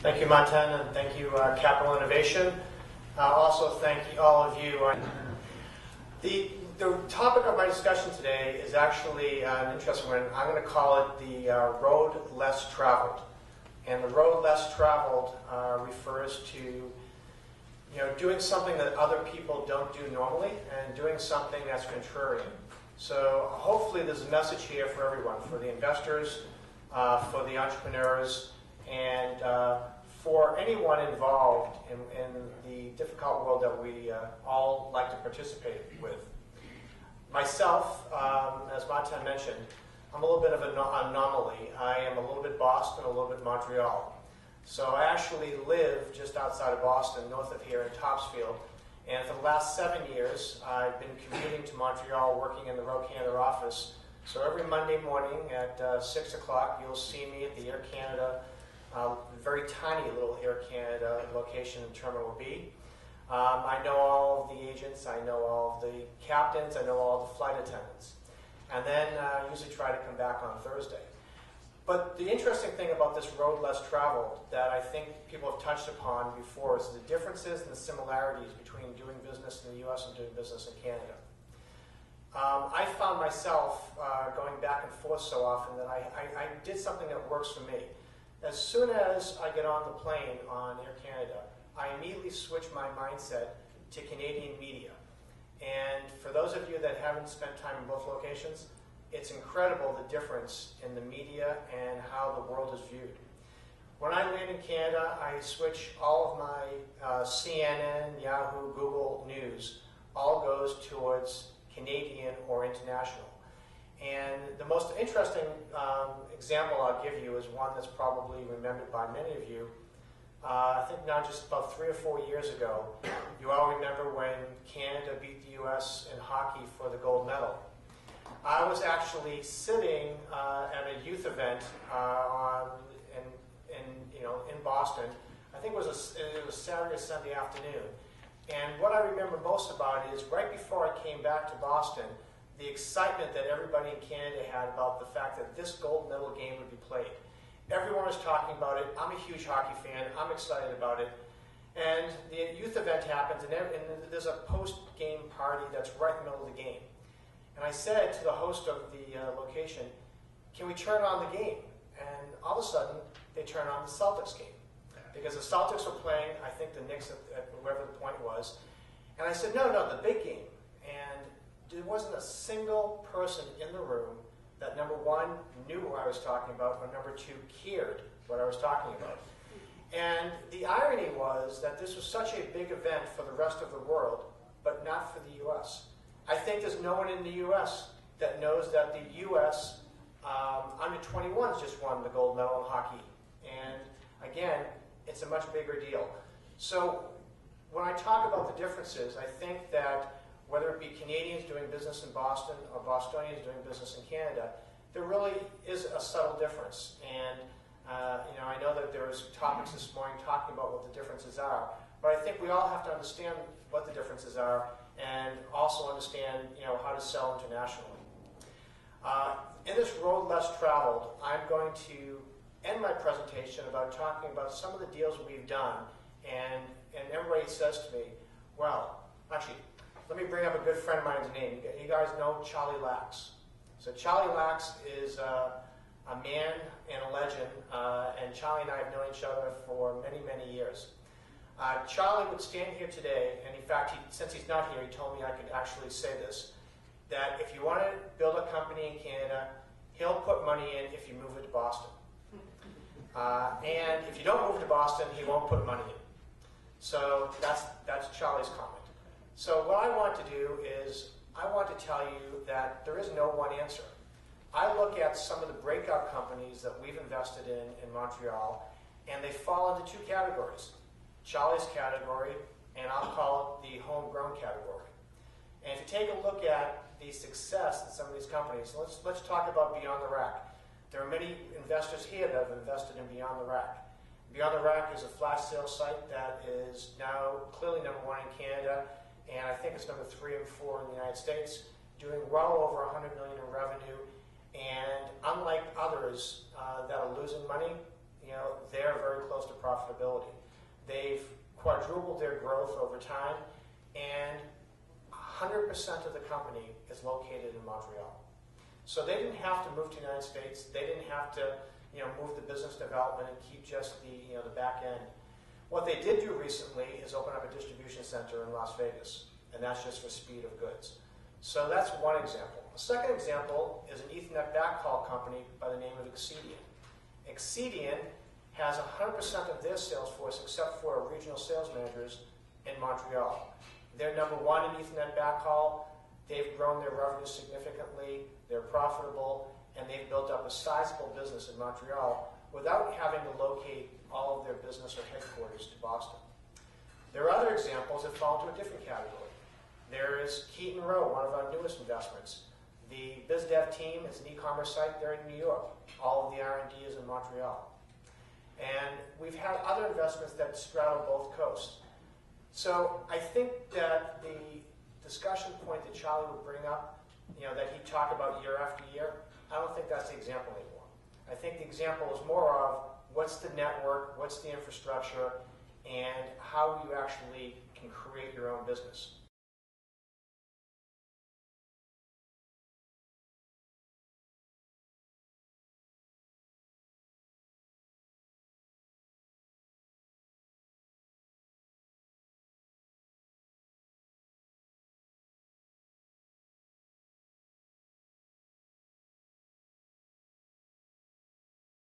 Thank you, Montan, and thank you, Capital Innovation. Also, thank you, all of you. The topic of my discussion today is actually an interesting one. I'm going to call it the road less traveled. And the road less traveled refers to doing something that other people don't do normally and doing something that's contrarian. So hopefully there's a message here for everyone, for the investors, for the entrepreneurs, and for anyone involved in the difficult world that we all like to participate with. Myself, as Montan mentioned, I'm a little bit of an anomaly. I am a little bit Boston, a little bit Montreal. So I actually live just outside of Boston, north of here in Topsfield. And for the last 7 years, I've been commuting to Montreal, working in the Rho Canada office. So every Monday morning at 6 o'clock, you'll see me at the Air Canada, very tiny little Air Canada location in Terminal B. I know all of the agents, I know all of the captains, I know all of the flight attendants. And then I usually try to come back on Thursday. But the interesting thing about this road less traveled that I think people have touched upon before is the differences and the similarities between doing business in the US and doing business in Canada. I found myself going back and forth so often that I did something that works for me. As soon as I get on the plane on Air Canada, I immediately switch my mindset to Canadian media. And for those of you that haven't spent time in both locations, it's incredible the difference in the media and how the world is viewed. When I land in Canada, I switch all of my CNN, Yahoo, Google News, all goes towards Canadian or international. And the most interesting example I'll give you is one that's probably remembered by many of you. I think now just about 3 or 4 years ago, you all remember when Canada beat the US in hockey for the gold medal. I was actually sitting at a youth event in Boston. I think it was Saturday or Sunday afternoon. And what I remember most about it is right before I came back to Boston, the excitement that everybody in Canada had about the fact that this gold medal game would be played. Everyone was talking about it. I'm a huge hockey fan. I'm excited about it. And the youth event happens, and there's a post-game party that's right in the middle of the game. And I said to the host of the location, can we turn on the game? And all of a sudden, they turn on the Celtics game. Because the Celtics were playing, I think, the Knicks at wherever the point was. And I said, no, the big game. And there wasn't a single person in the room that, number one, knew what I was talking about, or number two, cared what I was talking about. And the irony was that this was such a big event for the rest of the world, but not for the U.S. I think there's no one in the U.S. that knows that the U.S. under 21s just won the gold medal in hockey. And again, it's a much bigger deal. So when I talk about the differences, I think that whether it be Canadians doing business in Boston or Bostonians doing business in Canada, there really is a subtle difference. And I know that there was topics this morning talking about what the differences are, but I think we all have to understand what the differences are and also understand how to sell internationally. In this road less traveled, I'm going to end my presentation about talking about some of the deals we've done, and everybody says to me, well, actually, let me bring up a good friend of mine's name. You guys know Charlie Lax. So Charlie Lax is a man and a legend, and Charlie and I have known each other for many, many years. Charlie would stand here today, and in fact, since he's not here, he told me I could actually say this, that if you want to build a company in Canada, he'll put money in if you move it to Boston. And if you don't move to Boston, he won't put money in. So that's Charlie's comment. So what I want to do is I want to tell you that there is no one answer. I look at some of the breakout companies that we've invested in Montreal, and they fall into two categories. Charlie's category, and I'll call it the homegrown category. And if you take a look at the success in some of these companies, let's talk about Beyond the Rack. There are many investors here that have invested in Beyond the Rack. Beyond the Rack is a flash sale site that is now clearly #1 in Canada, and I think it's number 3 and 4 in the United States, doing well over $100 million in revenue. And unlike others that are losing money, they're very close to profitability. They've quadrupled their growth over time, and 100% of the company is located in Montreal. So they didn't have to move to the United States. They didn't have to move the business development and keep just the back end. What they did do recently is open up a distribution center in Las Vegas, and that's just for speed of goods. So that's one example. A second example is an Ethernet backhaul company by the name of Exedian. Exedian has 100% of their sales force, except for regional sales managers, in Montreal. They're number one in Ethernet backhaul. They've grown their revenue significantly. They're profitable, and they've built up a sizable business in Montreal without having to locate all of their business or headquarters to Boston. There are other examples that fall into a different category. There is Keaton Rowe, one of our newest investments. The BizDev team is an e-commerce site. They're in New York. All of the R&D is in Montreal. And we've had other investments that straddle both coasts. So I think that the discussion point that Charlie would bring up, that he'd talk about year after year, I don't think that's the example anymore. I think the example is more of what's the network, what's the infrastructure, and how you actually can create your own business.